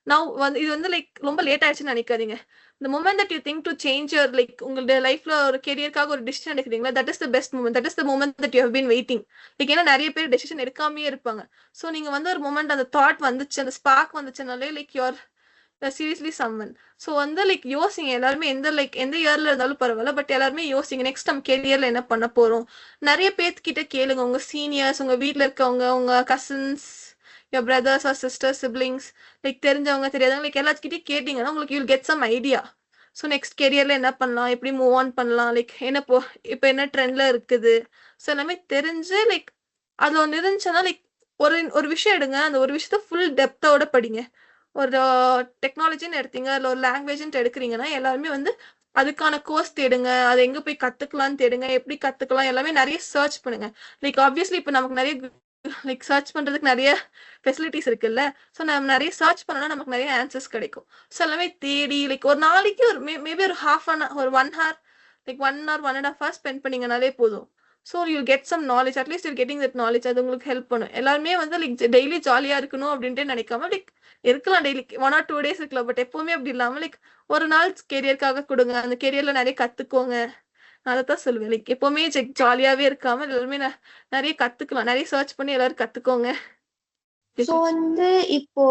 நான் வந்து இது வந்து லைக் ரொம்ப லேட் ஆயிடுச்சுன்னு நினைக்காதீங்க. the moment that you think to change your like உங்களுடைய லைஃப்ல ஒரு கெரியருக்காக ஒரு டிசிஷன் எடுக்கிறீங்களா, that is the best moment, that is the moment that you have been waiting. Like ஏன்னா நிறைய பேர் டெசிஷன் எடுக்காமயே இருப்பாங்க. ஸோ நீங்க வந்து ஒரு மொமெண்ட் அந்த தாட் வந்துச்சு, அந்த ஸ்பார்க் வந்துச்சுனாலே like you're seriously summon. So வந்து லைக் யோசிங்க எல்லாருமே, எந்த இயர்ல இருந்தாலும் பரவாயில்ல, பட் எல்லாருமே யோசிங்க நெக்ஸ்ட் நம்ம கெரியர்ல என்ன பண்ண போறோம். நிறைய பேர்த்துக்கிட்ட கேளுங்க, உங்க சீனியர்ஸ், உங்க வீட்டுல இருக்கவங்க, உங்க cousins, your brothers or sisters, siblings, like தெரிஞ்சவங்க தெரியாதவங்க, லைக் எல்லாத்துக்கிட்டே கேட்டீங்கன்னா உங்களுக்கு you'll get some idea. So next கெரியர்ல என்ன பண்ணலாம், எப்படி மூவ் ஆன் பண்ணலாம், லைக் என்ன இப்போ என்ன ட்ரெண்ட்ல இருக்குது, ஸோ எல்லாமே தெரிஞ்சு லைக் அதுல ஒன்று இருந்துச்சுன்னா லைக் ஒரு ஒரு விஷயம் எடுங்க, அந்த ஒரு விஷயத்த ஃபுல் டெப்த்தோட படிங்க. ஒரு டெக்னாலஜின்னு எடுத்தீங்க, இல்லை ஒரு லாங்குவேஜ்ன்ட்டு எடுக்கிறீங்கன்னா எல்லாருமே வந்து அதுக்கான கோர்ஸ் தேடுங்க, அதை எங்க போய் கத்துக்கலாம்னு தேடுங்க, எப்படி கத்துக்கலாம் எல்லாமே நிறைய சர்ச் பண்ணுங்க. லைக் ஆப்வியஸ்லி இப்போ நமக்கு நிறைய லைக் சர்ச் பண்றதுக்கு நிறைய ஃபெசிலிட்டிஸ் இருக்குல்ல. ஸோ நம்ம நிறைய சர்ச் பண்ணோம்னா நமக்கு நிறைய ஆன்சர்ஸ் கிடைக்கும். ஸோ எல்லாமே தேடி லைக் ஒரு நாளைக்கு ஒரு மேபி ஒரு ஒரு 1 hour, like 1 hour 1.5 hours spend பண்ணீங்கனாலே போதும். So you get some knowledge, at least you getting that knowledge. அது உங்களுக்கு ஹெல்ப் பண்ணும். எல்லாருமே வந்து லைக் டெய்லி ஜாலியா இருக்கணும் அப்படின்ட்டு நினைக்காம லைக் இருக்கலாம், டெய்லி 1 or 2 days இருக்கலாம், பட் எப்பவுமே அப்படி இல்லாம லைக் ஒரு நாள் கெரியருக்காக கொடுங்க, அந்த கெரியர்ல நிறைய கத்துக்கோங்க. அதைத்தான் சொல்லுவேன். லைக் எப்பவுமே ஜாலியாவே இருக்காம எல்லாருமே நிறைய கத்துக்கலாம், நிறைய சர்ச் பண்ணி எல்லாரும் கத்துக்கோங்க. ஸோ வந்து இப்போ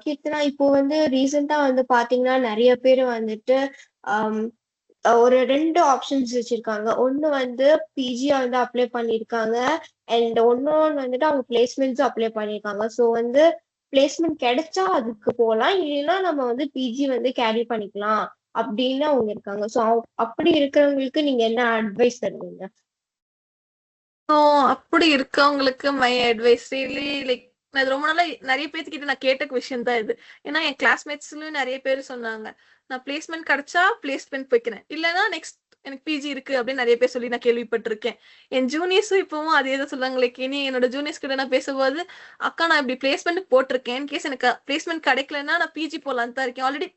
கீர்த்தனா, இப்போ வந்து ரீசெண்டா வந்து பாத்தீங்கன்னா நிறைய பேர் வந்துட்டு ஆம், ஒரு 2 ஆப்ஷன்ஸ் வச்சிருக்காங்க. ஒண்ணு வந்து பிஜியா வந்து அப்ளை பண்ணியிருக்காங்க, அண்ட் இன்னொன்னு வந்துட்டு அவங்க பிளேஸ்மெண்ட்ஸும் அப்ளை பண்ணியிருக்காங்க. ஸோ வந்து பிளேஸ்மெண்ட் கிடைச்சா அதுக்கு போகலாம், இல்லைன்னா நம்ம வந்து பிஜி வந்து கேரி பண்ணிக்கலாம் அப்படின்னு அவங்க இருக்காங்க. ஸோ அப்படி இருக்கிறவங்களுக்கு நீங்க என்ன அட்வைஸ் தருவீங்க? ஸோ அப்படி இருக்கவங்களுக்கு மை அட்வைஸ் ரியலி லைக் நான் இது ரொம்ப நாளா நிறைய பேர்த்துக்கிட்ட நான் கேட்ட விஷயம் தான் இது. ஏன்னா என் கிளாஸ்மேட்ஸ்லயும் நிறைய பேர் சொன்னாங்க, நான் பிளேஸ்மெண்ட் கிடைச்சா பிளேஸ்மெண்ட் போய்க்கிறேன், இல்லைன்னா நெக்ஸ்ட் எனக்கு பிஜி இருக்கு அப்படின்னு நிறைய பேர் சொல்லி நான் கேள்விப்பட்டிருக்கேன். என் ஜூனியர்ஸும் இப்பவும் அதே தான் சொல்லுவாங்க. லைக் இனி என்னோட ஜூனியர்ஸ் கிட்ட நான் பேசும்போது, அக்கா நான் இப்படி பிளேஸ்மெண்ட் போட்டிருக்கேன், கேஸ் எனக்கு பிளேஸ்மெண்ட் கிடைக்கலன்னா நான் பிஜி போலான்னு தான் இருக்கேன். ஆல்ரெடி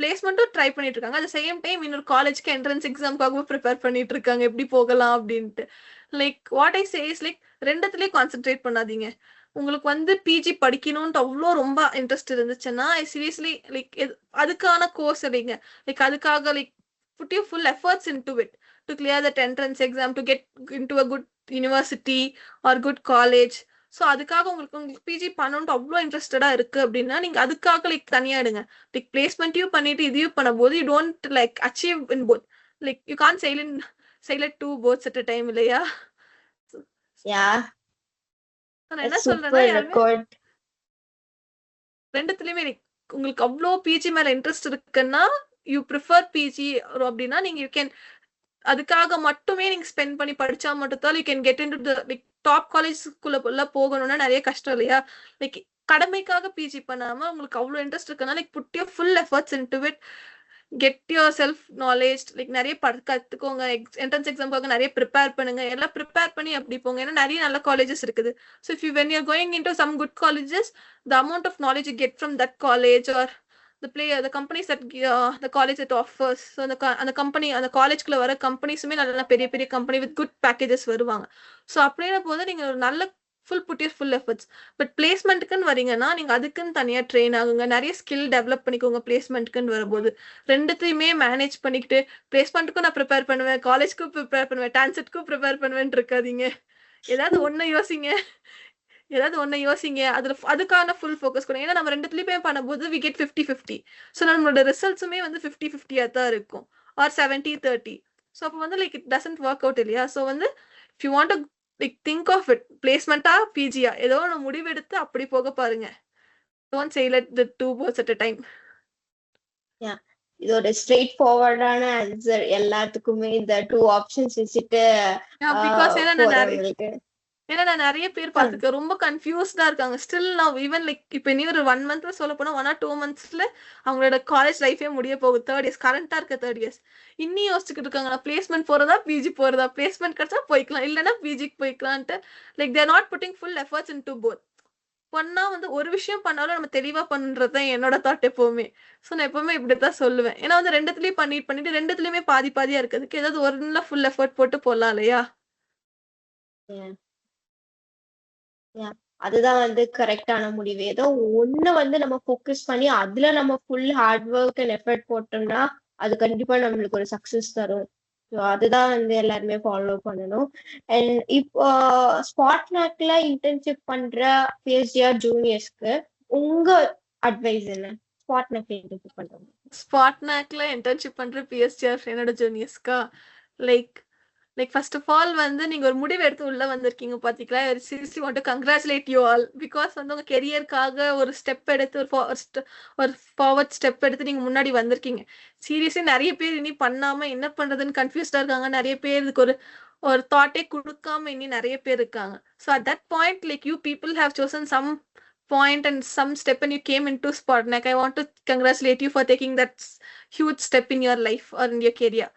பிளேஸ்மெண்ட்டும் ட்ரை பண்ணிட்டு இருக்காங்க, அட் சேம் டைம் இன்னொரு காலேஜ்க்கு என்ட்ரன்ஸ் எக்ஸாம்காகவும் ப்ரிப்பேர் பண்ணிட்டு இருக்காங்க, எப்படி போகலாம் அப்படின்ட்டு. Like what I say is like ரெண்டுத்துலயும் கான்சென்ட்ரேட் பண்ணாதீங்க. உங்களுக்கு வந்து பிஜி படிக்கணும்ட்டு அவ்வளோ ரொம்ப இன்ட்ரெஸ்ட் இருந்துச்சுன்னா சீரியஸ்லி லைக் அதுக்கான கோர்ஸ் எடுங்க. லைக் அதுக்காக like put your full efforts into it to clear that entrance exam, to get into a good university or good college. So அதுக்காக உங்களுக்கு பிஜி பண்ணணும்ட்டு அவ்வளோ இன்ட்ரெஸ்டடா இருக்கு அப்படின்னா நீங்க அதுக்காக லைக் தனியா எடுங்க. லைக் பிளேஸ்மெண்ட்டையும் பண்ணிட்டு இதையும் பண்ணும்போது you don't like achieve in both. Like you can sail at 2 boats at a time இல்லையா? யா, நான் என்ன சொல்றேன்னா சூப்பர் யாருமே ரெக்கார்ட். ரெண்டுத்துலயுமே உங்களுக்கு அவ்வளோ பிஜி மேல இன்ட்ரெஸ்ட் இருக்குன்னா யூ ப்ரிஃபர் பிஜி அப்படின்னா நீங்க யூ கேன் அதுக்காக மட்டுமே நீங்க ஸ்பெண்ட் பண்ணி படிச்சா மட்டும் தான் you can get in to like top காலேஜ்க்குள்ள போகணும்னா நிறைய கஷ்டம் இல்லையா? லைக் கடமைக்காக பிஜி பண்ணாம உங்களுக்கு அவ்வளோ இன்ட்ரெஸ்ட் இருக்குன்னா like put your full efforts in to it, get yourself knowledge, like நிறைய கத்துக்கோங்க, என்ட்ரன்ஸ் எக்ஸாம்காக நிறைய ப்ரிப்பேர் பண்ணுங்க, எல்லாம் ப்ரிப்பேர் பண்ணி அப்படி போங்க. ஏன்னா நிறைய நல்ல காலேஜஸ் இருக்குது. So if you when you're going into some good colleges, the amount of knowledge you get from that college or the companies that the college that offers, so அந்த company அந்த காலேஜ்குள்ள வர கம்பெனிஸுமே நல்ல பெரிய பெரிய company with good packages வருவாங்க. So அப்படின்ற போது நீங்க ஒரு நல்ல ஃபுல் எஃபர்ட்ஸ். பட் பிளேஸ்மெண்ட்டுக்குன்னு வரீங்கன்னா நீங்க அதுக்குன்னு தனியா ட்ரெயின் ஆகுங்க, நிறைய ஸ்கில் டெவலப் பண்ணிக்கோங்க. பிளேஸ்மெண்ட்டுக்குன்னு வரும்போது ரெண்டுத்தையுமே மேனேஜ் பண்ணிக்கிட்டு பிளேஸ்மெண்ட்டுக்கும் நான் ப்ரிப்பேர் பண்ணுவேன், காலேஜ்க்கும் ப்ரிப்பேர் பண்ணுவேன், டான்செட்க்கும் ப்ரிப்பேர் பண்ணுவேன் இருக்காதீங்க. ஏதாவது ஒண்ணு யோசிங்க, அதுக்கான ஃபுல் ஃபோக்கஸ் கொடுங்க. ஏன்னா நம்ம ரெண்டுத்துலயுமே பண்ணும்போது வி கெட் 50-50. ஸோ நம்மளோட ரிசல்ட்ஸுமே வந்து 50-50 தான் இருக்கும், ஆர் 70-30. ஸோ அப்போ வந்து like it doesn't work out இல்லையா? ஸோ வந்து if you want to like think of it, பிளேஸ்மெண்ட்டா பிஜியா ஏதோ ஒன்று முடிவெடுத்து அப்படி போக பாருங்க. Don't sail at the 2 boats at a time. இது ஒரு ஸ்ட்ரெயிட் ஃபார்வர்டான ஆன்சர். எல்லாத்துக்குமே இந்த 2 ஆப்ஷன்ஸ் வச்சுட்டு பிகாஸ் போறவங்களுக்கு. ஏன்னா நான் நிறைய பேர் பார்த்துருக்கேன், ரொம்ப கன்ஃபியூஸ்டா இருக்காங்க ஸ்டில். நான் ஈவன் லைக் இப்போ இனி ஒரு 1 month சொல்ல போனா 1 or 2 monthsல அவங்களோட காலேஜ் லைஃபே முடிய போகுது. 3rd years கரண்டா இருக்க 3rd years இன்னி யோசிச்சுக்கிட்டு இருக்காங்க, நான் பிளேஸ்மெண்ட் போறதா பிஜி போறதா, பிளேஸ்மெண்ட் கிடைச்சா போய்க்கலாம், இல்லைன்னா பிஜிக்கு போய்க்கலான்ட்டு. Like they're not putting full efforts in to both. பண்ணா வந்து ஒரு விஷயம் பண்ணாலும் நம்ம தெளிவா பண்றது தான் என்னோட தாட் எப்பவுமே. ஸோ நான் எப்பவுமே இப்படித்தான் சொல்லுவேன். ஏன்னா வந்து ரெண்டுத்துலயும் பண்ணிட்டு ரெண்டுத்துலயுமே பாதி பாதியா இருக்கிறதுக்கு ஏதாவது ஒரு ஃபுல் எஃபர்ட் போட்டு போடலாம் இல்லையா? அதுதான் வந்து கரெக்டான முடிவு. ஏதோ ஒண்ணு வந்து நம்ம ஃபோக்கஸ் பண்ணி அதுல நம்ம full hard work and effort போட்டோம்னா அது கண்டிப்பா நம்மளுக்கு ஒரு சக்சஸ் தரும். ஸோ அதுதான் வந்து எல்லாருமே ஃபாலோ பண்ணணும். அண்ட் இப்போ ஸ்பாட்நாக்ல இன்டர்ன்ஷிப் பண்ற பிஎஸ்டிஆர் ஜூனியர்ஸ்க்கு உங்க அட்வைஸ் என்ன? ஸ்பாட்நாக்ல இன்டர்ன்ஷிப் பண்றவங்க. ஸ்பாட்நாக்ல இன்டர்ன்ஷிப் பண்ற பிஎஸ்டிஆர் என்னோட ஜூனியர்ஸ்க்கா like like first of all வந்து நீங்க ஒரு முடிவு எடுத்து உள்ள வந்திருக்கீங்க பாத்தீங்களா, seriously want to congratulate you all. Because வந்து உங்க கெரியருக்காக ஒரு ஸ்டெப் எடுத்து ஒரு ஃபார்வர்ட் ஸ்டெப் எடுத்து நீங்க முன்னாடி வந்திருக்கீங்க. சீரியஸ்லி நிறைய பேர் இனி பண்ணாம என்ன பண்றதுன்னு கன்ஃபியூஸ்டா இருக்காங்க. நிறைய பேர் இதுக்கு ஒரு ஒரு தாட்டே கொடுக்காம இனி நிறைய பேர் இருக்காங்க. So at that point like you people have chosen some point and some step and you came into spot. Like I want to congratulate you for taking that huge step in your life or in your career.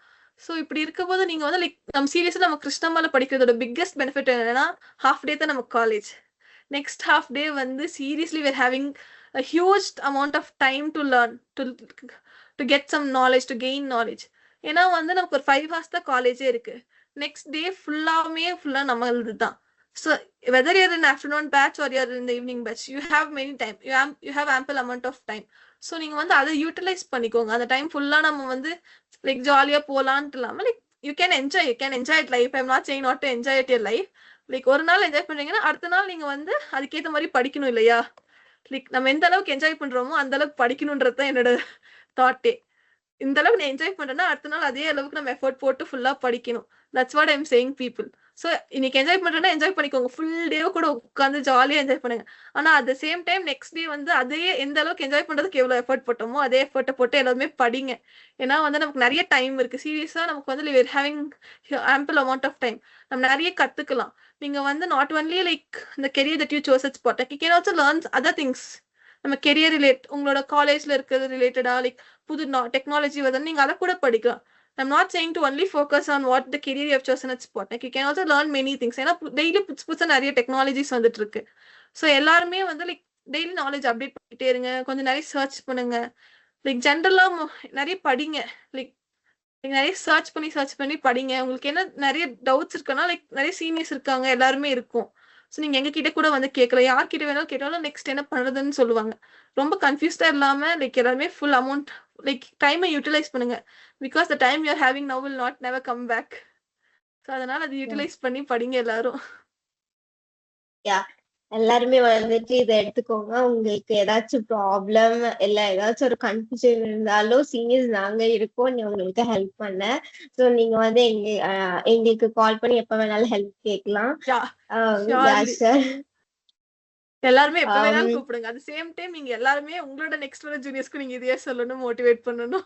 So இப்படி இருக்கும்போது நீங்க வந்து like நம்ம சீரியஸா நம்ம கிருஷ்ணமால படிக்கிறதோட biggest benefit என்னன்னா half day தான் நம்ம காலேஜ். நெக்ஸ்ட் ஹாஃப் டே வந்து seriously we're having a huge amount of time to learn, to get some knowledge, to gain knowledge. ஏன்னா வந்து நமக்கு ஒரு 5 hours தான் காலேஜே இருக்கு. நெக்ஸ்ட் டே ஃபுல்லா நம்மளது தான். So whether you're in afternoon batch or you're in the evening batch, you have many time, you have ample amount of time. So நீங்க வந்து அதை யூட்டிலைஸ் பண்ணிக்கோங்க. அந்த டைம் ஃபுல்லா நம்ம வந்து லைக் ஜாலியா போலான்ட்டு இல்லாம like you can enjoy it life. I'm not saying not to enjoy it your life. Like ஒரு நாள் என்ஜாய் பண்றீங்கன்னா அடுத்த நாள் நீங்க வந்து அதுக்கேற்ற மாதிரி படிக்கணும் இல்லையா? லைக் நம்ம எந்த அளவுக்கு என்ஜாய் பண்றோமோ அந்த அளவுக்கு படிக்கணும்ன்றது தான் என்னோட தாட்டே. இந்த அளவுக்கு நான் என்ஜாய் பண்றேன்னா அடுத்த நாள் அதே அளவுக்கு நம்ம எஃபோர்ட் போட்டு ஃபுல்லா படிக்கணும். That's what I'm saying people. So இன்னைக்கு என்ஜாய் பண்றேன்னா என்ஜாய் பண்ணிக்கோங்க, ஃபுல் டே கூட உட்காந்து ஜாலியா என்ஜாய் பண்ணுங்க. ஆனா at the same time next day வந்து அதே எந்த அளவுக்கு என்ஜாய் பண்றதுக்கு எவ்வளவு எஃபர்ட் போட்டோமோ அதே எஃபர்ட்டை போட்டு எல்லாருமே படிங்க. ஏன்னா வந்து நமக்கு நிறைய டைம் இருக்கு. சீரியஸா நமக்கு வந்து having ample amount of time. நம்ம நிறைய கத்துக்கலாம். நீங்க வந்து நாட் ஒன்லி லைக் இந்த career that you chose it's spot, you can also learn other things. நம்ம கெரியர் உங்களோட காலேஜ்ல இருக்கிறது ரிலேட்டடா லைக் புது டெக்னாலஜி வருதுன்னு நீங்க அதை கூட படிக்கலாம். I'm not saying to only focus on what the career you have chosen at spot. Like you can also learn many things. ஏன்னா டெய்லி புதுசா நிறைய டெக்னாலஜிஸ் வந்துட்டு இருக்கு. ஸோ எல்லாருமே வந்து லைக் டெய்லி நாலேஜ் அப்டேட் பண்ணிட்டே இருங்க. கொஞ்சம் நிறைய சர்ச் பண்ணுங்க. லைக் ஜென்ரலா நிறைய படிங்க. லைக் நிறைய சர்ச் பண்ணி படிங்க. உங்களுக்கு என்ன நிறைய டவுட்ஸ் இருக்குன்னா லைக் நிறைய சீனியர்ஸ் இருக்காங்க, எல்லாருமே இருக்கும். ஸோ நீங்க எங்க கிட்ட கூட வந்து கேட்கலாம். யார்கிட்ட வேணாலும் கேட்டாலும் நெக்ஸ்ட் என்ன பண்றதுன்னு சொல்லுவாங்க. ரொம்ப கன்ஃபியூஸ்டா இல்லாம லைக் எல்லாருமே ஃபுல் அமௌண்ட் லைக் டைமை யூட்டிலைஸ் பண்ணுங்க. Because the time you are having now will not never come back. So அதனால அதை யூட்டிலைஸ் பண்ணி படிங்க எல்லாரும். எல்லாருமே வந்துட்டு இதை எடுத்துக்கோங்க. உங்களுக்கு ஏதாச்சும் ப்ராப்ளம் இல்ல ஏதாச்சும் ஒரு கன்ஃபியூஷன் இருந்தாலும் சீனியர்ஸ் நாங்க இருக்கோம் உங்களுக்கு ஹெல்ப் பண்ண. ஸோ நீங்க வந்து எங்களுக்கு கால் பண்ணி எப்ப வேணாலும் ஹெல்ப் கேட்கலாம். சார் எல்லாருமே எப்ப வேணாலும் கூப்பிடுங்க. அட் சேம் டைம் நீங்க எல்லாருமே உங்களோட நெக்ஸ்ட் வர ஜூனியர்ஸ்க்கு நீங்க இதையே சொல்லணும், மோட்டிவேட் பண்ணணும்.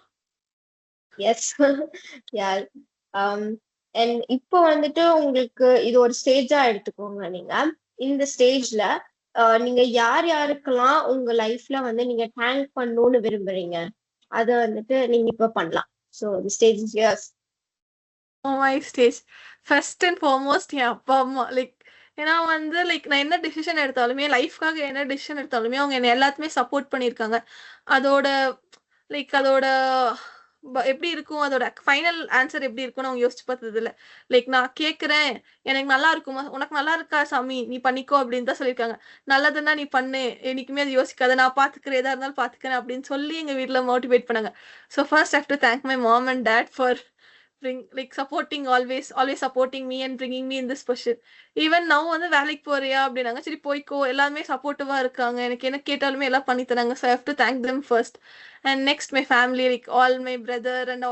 எஸ் அண்ட் இப்போ வந்துட்டு உங்களுக்கு இது ஒரு ஸ்டேஜா எடுத்துக்கோங்க. நீங்க இந்த ஸ்டேஜ்ல நீங்க யாருக்கெல்லாம் உங்க லைஃப்ல வந்து நீங்க தேங்க் பண்ணணும்னு விரும்புறீங்க அத வந்துட்டு நீங்க இப்ப பண்ணலாம். So the stage is yours. My stage first and foremost என் அப்பா அம்மா. லைக் ஏன்னா வந்து லைக் நான் என்ன டிசிஷன் எடுத்தாலுமே லைஃப்காக என்ன டிசிஷன் எடுத்தாலுமே அவங்க என்ன எல்லாத்துமே சப்போர்ட் பண்ணியிருக்காங்க. அதோட எப்படி இருக்கும், அதோட ஃபைனல் ஆன்சர் எப்படி இருக்கும்னு அவங்க யோசிச்சு பார்த்தது இல்லை. லைக் நான் கேட்குறேன் எனக்கு நல்லா இருக்குமா, உனக்கு நல்லா இருக்கா சாமி நீ பண்ணிக்கோ அப்படின்னு தான் சொல்லியிருக்காங்க. நல்லதுன்னா நீ பண்ணு, என்னைக்குமே அது யோசிக்காத, நான் பார்த்துக்கிறேன், எதா இருந்தாலும் பார்த்துக்கிறேன் அப்படின்னு சொல்லி எங்கள் வீட்டில் மோட்டிவேட் பண்ணாங்க. So first have to thank my mom and dad for supporting always supporting me and bringing me in this position. Even now வந்து வேலைக்கு போறியா அப்படின்னாங்க, சரி போய்க்கோ, எல்லாமே சப்போர்ட்டிவா இருக்காங்க, எனக்கு என்ன கேட்டாலுமே எல்லாம் பண்ணி தராங்க. So I have to thank them first. And next my family, like all my brother and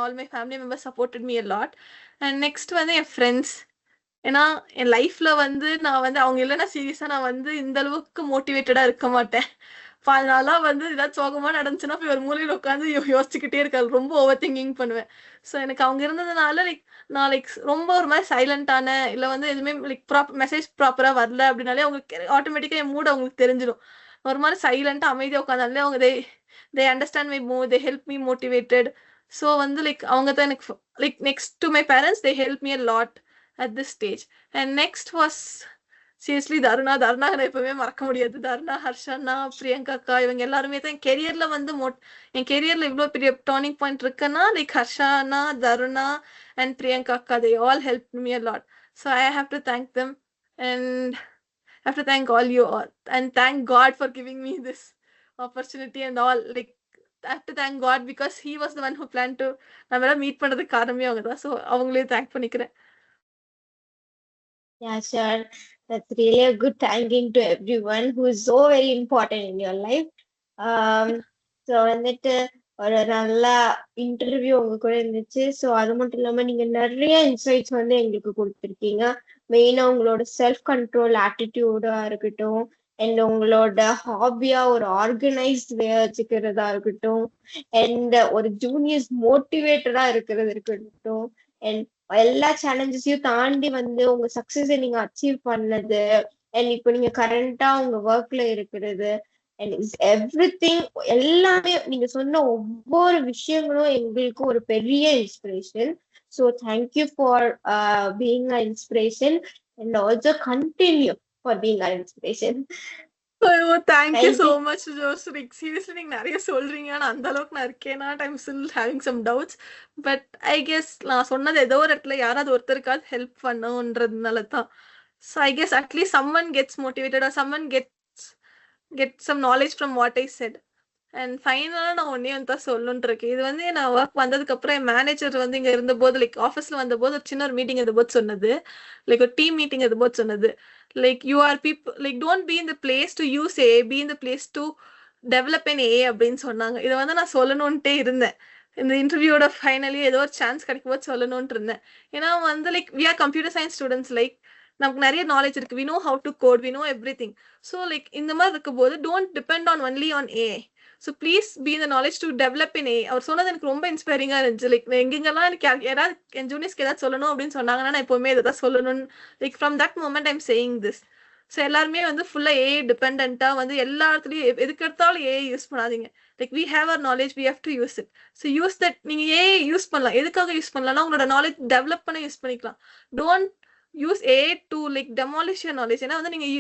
all my family members supported me a lot. And next வந்து என் ஃப்ரெண்ட்ஸ். ஏன்னா என் லைஃப்ல வந்து நான் வந்து அவங்க இல்லைன்னா சீரியஸா நான் வந்து இந்த அளவுக்கு மோட்டிவேட்டடா இருக்க மாட்டேன். அதனால வந்து ஏதாவது சோகமா நடந்துச்சுன்னா போய் ஒரு மூலையில உட்காந்து யோசிச்சுக்கிட்டே இருக்காது, ரொம்ப ஓவர் திங்கிங் பண்ணுவேன். ஸோ எனக்கு அவங்க இருந்ததுனால லைக் நான் லைக் ரொம்ப ஒரு மாதிரி சைலண்டான இல்லை வந்து எதுவுமே லைக் மெசேஜ் ப்ராப்பரா வரல அப்படின்னாலே அவங்களுக்கு ஆட்டோமேட்டிக்கா என் மூட் அவங்களுக்கு தெரிஞ்சிடும். ஒரு மாதிரி சைலண்டா அமைதியா உட்காந்தாலே அவங்க they understand my mood, they help me motivated. So வந்து லைக் அவங்க தான் எனக்கு like next to my parents they help me a lot at this stage. And next was seriously Taruna நான் எப்பவுமே மறக்க முடியாது. தருணா, ஹர்ஷனா, பிரியங்கா அக்கா இவங்க எல்லாருமே தான் என் கெரியர்ல வந்து என் கெரியர்ல இவ்வளவு பெரிய டர்னிங் பாயிண்ட் இருக்குன்னா லைக் ஹர்ஷனா, தருணா and பிரியங்கா அக்கா, they all helped me a lot. So I have to thank them and I have to thank all you all and thank God for giving me this opportunity and all. Like I have to thank God because he was the one who planned to நம்ம எல்லாம் meet பண்றதுக்கு காரணமே அவங்க தான். So அவங்களையும் thank பண்ணிக்கிறேன். Yeah, sure. That's really a good thanking to everyone who is so very important in your life. So வந்துட்டு ஒரு நல்ல இன்டர்வியூ உங்க கூட இருந்துச்சு. ஸோ அது மட்டும் இல்லாம நீங்க நிறைய இன்சைட்ஸ் வந்து எங்களுக்கு கொடுத்துருக்கீங்க. மெயினா உங்களோட செல்ஃப் கண்ட்ரோல் ஆட்டிடியூடா இருக்கட்டும், அண்ட் உங்களோட ஹாபியா ஒரு ஆர்கனைஸ்ட் வே வச்சுக்கிறதா இருக்கட்டும், அண்ட் ஒரு ஜூனியர்ஸ் மோட்டிவேட்டடா இருக்கிறது இருக்கட்டும், அண்ட் எல்லா சேலஞ்சஸையும் தாண்டி வந்து உங்க சக்சஸை நீங்க அச்சீவ் பண்ணது, அண்ட் இப்போ நீங்க கரண்டா உங்க ஒர்க்ல இருக்கிறது, அண்ட் இஸ் எவ்ரிதிங் எல்லாமே நீங்க சொன்ன ஒவ்வொரு விஷயங்களும் எங்களுக்கு ஒரு பெரிய inspiration. So thank you for being a inspiration and also continue for being a inspiration. ஐயோ thank you so thank you. Much Josh. Like seriously நீங்க நிறைய சொல்றீங்க. ஆனா அந்த அளவுக்கு நான் இருக்கேனா I'm still having some doubts. But I guess நான் சொன்னது ஏதோ ஒரு இடத்துல யாராவது ஒருத்தருக்காவது ஹெல்ப் பண்ணுன்றதுனால தான். So I guess at least someone gets motivated or someone get some knowledge from what I said. And ஃபைனலாக நான் ஒன்றே வந்து தான் சொல்லணுன்ட்டு இருக்கேன். இது வந்து நான் ஒர்க் வந்ததுக்கப்புறம் என் மேனேஜர் வந்து இங்கே இருந்தபோது லைக் ஆஃபீஸில் வந்தபோது ஒரு சின்ன ஒரு மீட்டிங் இருந்தபோது சொன்னது, லைக் ஒரு டீம் மீட்டிங் இருந்தபோது சொன்னது, like you are people like don't be in the place to use A, be in the place to develop in A அப்படின்னு சொன்னாங்க. இதை வந்து நான் சொல்லணுன்ட்டே இருந்தேன். இந்த இன்டர்வியூட ஃபைனலி ஏதோ ஒரு சான்ஸ் கிடைக்கும் போது சொல்லணுன்ட்டு இருந்தேன். ஏன்னா வந்து like we are computer science students. Like நமக்கு நிறைய நாலேஜ் இருக்கு. We know how to code, we know everything. So like இந்த மாதிரி இருக்கும்போது don't depend on only on A. So please be இந்த knowledge to develop in A. அவர் சொன்னது எனக்கு ரொம்ப இன்ஸ்பைரிங்காக இருந்துச்சு. லைக் எங்கெங்கெல்லாம் எனக்கு யாராவது என் ஜூனியர்ஸ்க்கு ஏதாவது சொல்லணும் அப்படின்னு சொன்னாங்கன்னா நான் எப்போவுமே இதை தான் சொல்லணும்னு like from that moment I'm saying this. So எல்லாருமே வந்து ஃபுல்லாக ஏஐ டிபெண்ட்டாக வந்து எல்லா இடத்துலையும் எதுக்கு எடுத்தாலும் ஏஐ யூஸ் பண்ணாதீங்க. Like we have our knowledge, we have to use it. So use that. நீங்கள் ஏஐ யூஸ் பண்ணலாம். எதுக்காக யூஸ் பண்ணலாம்னா உங்களோட நாலேஜ் டெவலப் பண்ண யூஸ் பண்ணிக்கலாம். Don't use AI to like demolish your knowledge. ஏன்னா வந்து நீங்கள்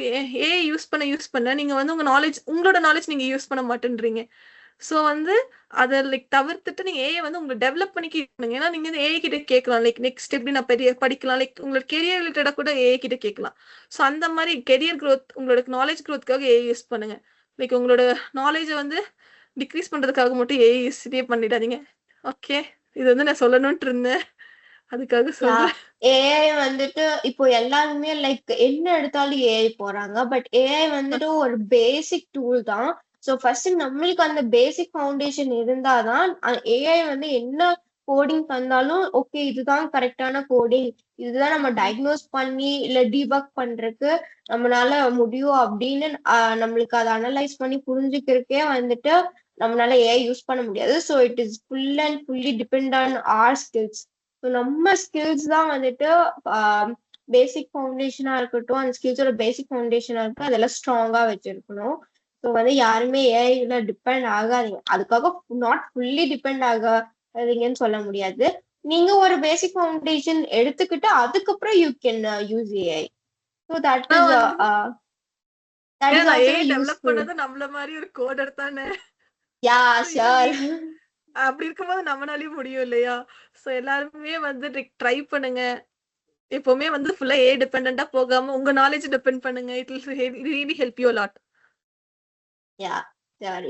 ஏஐ யூஸ் பண்ண நீங்கள் வந்து உங்களோட நாலேஜ் நீங்கள் யூஸ் பண்ண மாட்டேன்றீங்க. ஸோ வந்து அதை லைக் தவிர்த்துட்டு நீங்கள் ஏஐ வந்து உங்களை டெவலப் பண்ணிக்கிங்க. ஏன்னா நீங்கள் வந்து ஏஐ கிட்ட கேட்கலாம் லைக் நெக்ஸ்ட் எப்படி நான் பெரிய படிக்கலாம், லைக் உங்களோட கெரியர் ரிலேட்டடாக கூட ஏஐ கிட்ட கேட்கலாம். ஸோ அந்த மாதிரி கெரியர் க்ரோத், உங்களோட நாலேஜ் க்ரோத்துக்காக ஏஐ யூஸ் பண்ணுங்க. லைக் உங்களோட நாலேஜை வந்து டிக்ரீஸ் பண்ணுறதுக்காக மட்டும் ஏஐ யூஸ்டே பண்ணிடாதீங்க. ஓகே, இது வந்து நான் சொல்லணுன்ட்டு இருந்தேன், அதுக்காக சொல்றேன். ஏஐ வந்துட்டு இப்போ எல்லாருமே லைக் என்ன எடுத்தாலும் ஏஐ போறாங்க. பட் ஏஐ வந்துட்டு ஒரு பேசிக் டூல் தான். ஸோ ஃபர்ஸ்ட் நம்மளுக்கு அந்த பேசிக் ஃபவுண்டேஷன் இருந்தாதான் ஏஐ வந்து என்ன கோடிங் தந்தாலும் ஓகே இதுதான் கரெக்டான கோடிங், இதுதான் நம்ம டயக்னோஸ் பண்ணி இல்ல டீபக் பண்றதுக்கு நம்மளால முடியும் அப்படின்னு நம்மளுக்கு அதை அனலைஸ் பண்ணி புரிஞ்சுக்கிறதுக்கே வந்துட்டு நம்மளால ஏஐ யூஸ் பண்ண முடியாது. So it is full and fully depend on our skills. So நம்ம ஸ்கில்ஸ் தான் வந்துட்டு பேசிக் ஃபவுண்டேஷனா இருக்கட்டும், அந்த ஸ்கில்ஸோட பேசிக் ஃபவுண்டேஷனா இருக்கும், அதெல்லாம் ஸ்ட்ராங்கா வச்சிருக்கணும். ஸோ வந்து யாருமே ஏஐல டிபெண்ட் ஆகாதீங்க. அதுக்காக நாட் ஃபுல்லி டிபெண்ட் ஆகாதீங்கன்னு சொல்ல முடியாது. நீங்க ஒரு பேசிக் ஃபவுண்டேஷன் எடுத்துக்கிட்டு அதுக்கப்புறம் you can use AI. So that is AI develop useful. பண்ணது நம்மள மாதிரி ஒரு கோடர் தானே. Yeah sure. அப்படி இருக்கும்போது நம்மளாலயும் முடியும் இல்லையா? ஸோ எல்லாருமே வந்து ட்ரை பண்ணுங்க. எப்பவுமே வந்து ஃபுல்லா ஏஐ டிபெண்டா போகாம உங்க நாலேஜ் டிபெண்ட் பண்ணுங்க. It will really help you a lot. Yeah, sure.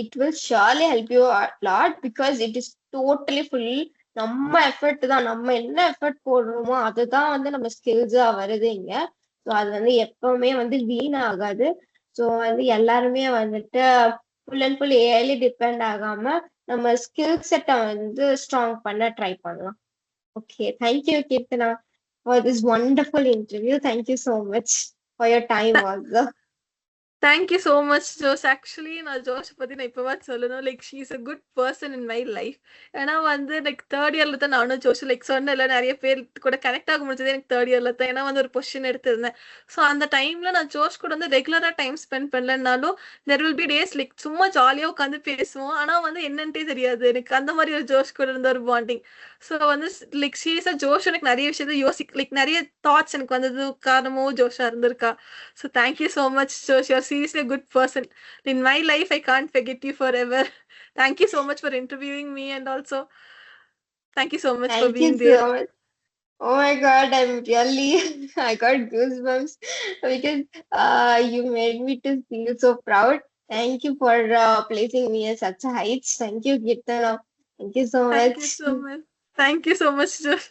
It will surely help you a lot because it is totally full. நம்ம எஃபர்ட் தான், நம்ம என்ன எஃபர்ட் போடுறோமோ அதுதான் வந்து நம்ம ஸ்கில்ஸா வருது இங்க. ஸோ அது வந்து எப்பவுமே வந்து வீணாகாது. ஸோ வந்து எல்லாருமே வந்துட்டு ஃபுல் அண்ட் ஃபுல் ஏஐல டிபெண்ட் ஆகாம நம்ம ஸ்கில் செட்டை வந்து ஸ்ட்ராங் பண்ண ட்ரை பண்ணலாம். Okay, thank you Keerthana for this wonderful interview. Thank you so much for your time also. Thank you so much Josh. Actually நான் ஜோஷை பற்றி நான் இப்போவாது சொல்லணும். Like she is a good person in my life. ஏன்னா வந்து லைக் தேர்ட் இயரில் தான் நானும் ஜோஷ் லைக் சொன்னல நிறைய பேர் கூட கனெக்ட் ஆக முடிஞ்சது எனக்கு தேர்ட் இயரில் தான். ஏன்னா வந்து ஒரு பொசிஷன் எடுத்திருந்தேன். ஸோ அந்த டைமில் நான் ஜோஷ் கூட வந்து ரெகுலராக டைம் ஸ்பெண்ட் பண்ணலனாலும் there will be days like சும்மா ஜாலியாக உட்காந்து பேசுவோம். ஆனால் வந்து என்னன்ட்டே தெரியாது எனக்கு. அந்த மாதிரி ஒரு ஜோஷ் கூட இருந்த ஒரு பாண்டிங். ஸோ வந்து லைக் சீரியஸாக ஜோஷ் எனக்கு நிறைய விஷயத்த லைக் நிறைய தாட்ஸ் எனக்கு வந்தது காரணமும் ஜோஷாக இருந்திருக்கா. So thank you so much, Josh. You're seriously a good person. In my life, I can't forget you forever. Thank you so much for interviewing me, and also thank you so much for Thank you being there. so much. Oh my God, I'm really, I got goosebumps because you made me to feel so proud. Thank you for placing me at such heights. Thank you, Kirtana. Thank you so Thank much. you so much. Thank you so much, Josh.